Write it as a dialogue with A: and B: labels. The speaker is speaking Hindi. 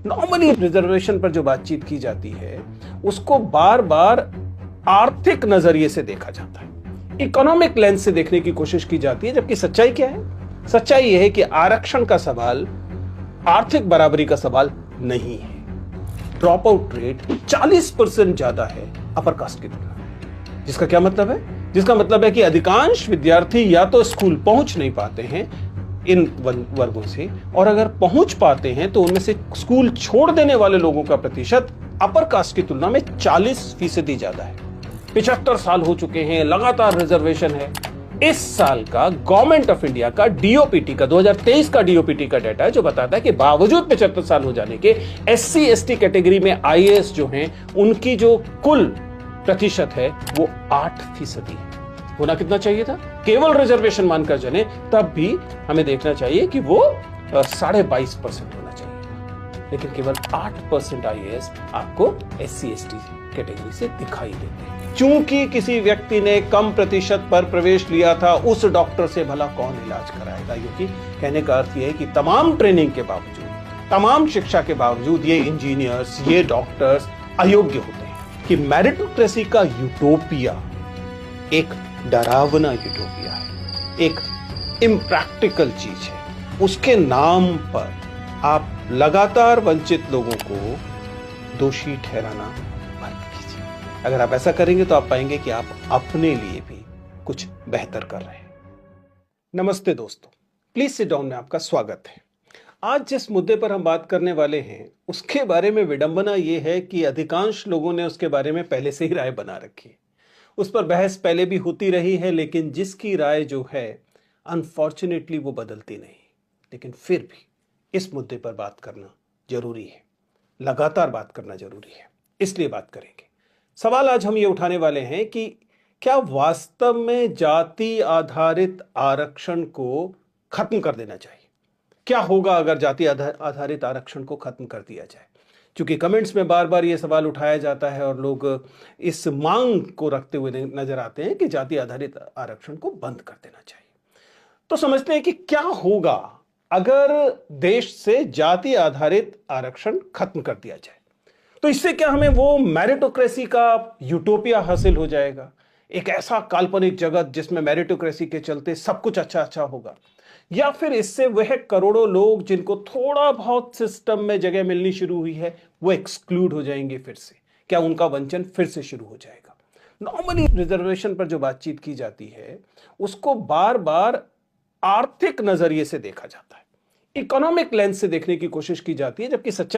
A: नॉर्मली रिजर्वेशन पर जो बातचीत की जाती है उसको बार बार आर्थिक नजरिए से देखा जाता है, इकोनॉमिक लेंस से देखने की कोशिश की जाती है, जबकि सच्चाई क्या है? सच्चाई यह है कि आरक्षण का सवाल आर्थिक बराबरी का सवाल नहीं है। ड्रॉप आउट रेट 40% ज्यादा है अपर कास्ट की तुलना में। जिसका क्या मतलब है? जिसका मतलब है कि अधिकांश विद्यार्थी या तो स्कूल पहुंच नहीं पाते हैं इन वर्गों से, और अगर पहुंच पाते हैं तो उनमें से स्कूल छोड़ देने वाले लोगों का प्रतिशत अपर कास्ट की तुलना में 40% ज्यादा है। 75 साल हो चुके हैं, लगातार रिजर्वेशन है। इस साल का गवर्नमेंट ऑफ इंडिया का डीओपीटी का 2023 का डीओपीटी का डाटा है जो बताता है कि बावजूद 75 साल हो जाने के एससी एसटी कैटेगरी में आईएएस जो हैं उनकी जो कुल प्रतिशत है वो 8% है। होना कितना चाहिए था? केवल रिजर्वेशन मानकर चले तब भी हमें देखना चाहिए कि वो 22.5% होना चाहिए, लेकिन केवल 8% आईएएस आपको एससी एसटी कैटेगरी से दिखाई देते हैं। चूंकि किसी व्यक्ति ने कम प्रतिशत पर प्रवेश लिया था, उस डॉक्टर से भला कौन इलाज कराएगा? क्योंकि कहने का अर्थ यह है कि तमाम ट्रेनिंग के बावजूद, तमाम शिक्षा के बावजूद ये इंजीनियर्स, ये डॉक्टर्स अयोग्य होते हैं। कि मेरिटोक्रेसी का यूटोपिया एक डरावना यूटोपिया है, एक इम्प्रैक्टिकल चीज है। उसके नाम पर आप लगातार वंचित लोगों को दोषी ठहराना बंद कीजिए। अगर आप ऐसा करेंगे तो आप पाएंगे कि आप अपने लिए भी कुछ बेहतर कर रहे हैं। नमस्ते दोस्तों, प्लीज सिट डाउन में आपका स्वागत है। आज जिस मुद्दे पर हम बात करने वाले हैं उसके बारे में विडंबना यह है कि अधिकांश लोगों ने उसके बारे में पहले से ही राय बना रखी है। उस पर बहस पहले भी होती रही है, लेकिन जिसकी राय जो है अनफॉर्चुनेटली वो बदलती नहीं। लेकिन फिर भी इस मुद्दे पर बात करना जरूरी है, लगातार बात करना जरूरी है, इसलिए बात करेंगे। सवाल आज हम ये उठाने वाले हैं कि क्या वास्तव में जाति आधारित आरक्षण को खत्म कर देना चाहिए? क्या होगा अगर जाति आधारित आरक्षण को खत्म कर दिया जाए? क्योंकि कमेंट्स में बार बार ये सवाल उठाया जाता है और लोग इस मांग को रखते हुए नजर आते हैं कि जाति आधारित आरक्षण को बंद कर देना चाहिए। तो समझते हैं कि क्या होगा अगर देश से जाति आधारित आरक्षण खत्म कर दिया जाए। तो इससे क्या हमें वो मेरिटोक्रेसी का यूटोपिया हासिल हो जाएगा, एक ऐसा काल्पनिक जगत जिसमें मेरिटोक्रेसी के चलते सब कुछ अच्छा अच्छा होगा, या फिर इससे वह करोड़ों लोग जिनको थोड़ा बहुत सिस्टम में जगह मिलनी शुरू हुई है वो एक्सक्लूड हो जाएंगे फिर से? क्या उनका वंचन फिर से शुरू हो जाएगा? नॉर्मली रिजर्वेशन पर जो बातचीत की जाती है उसको बार बार आर्थिक नजरिए से देखा जाता है, इकोनॉमिक लेंस से देखने की कोशिश की जाती है, जबकि सच्चाई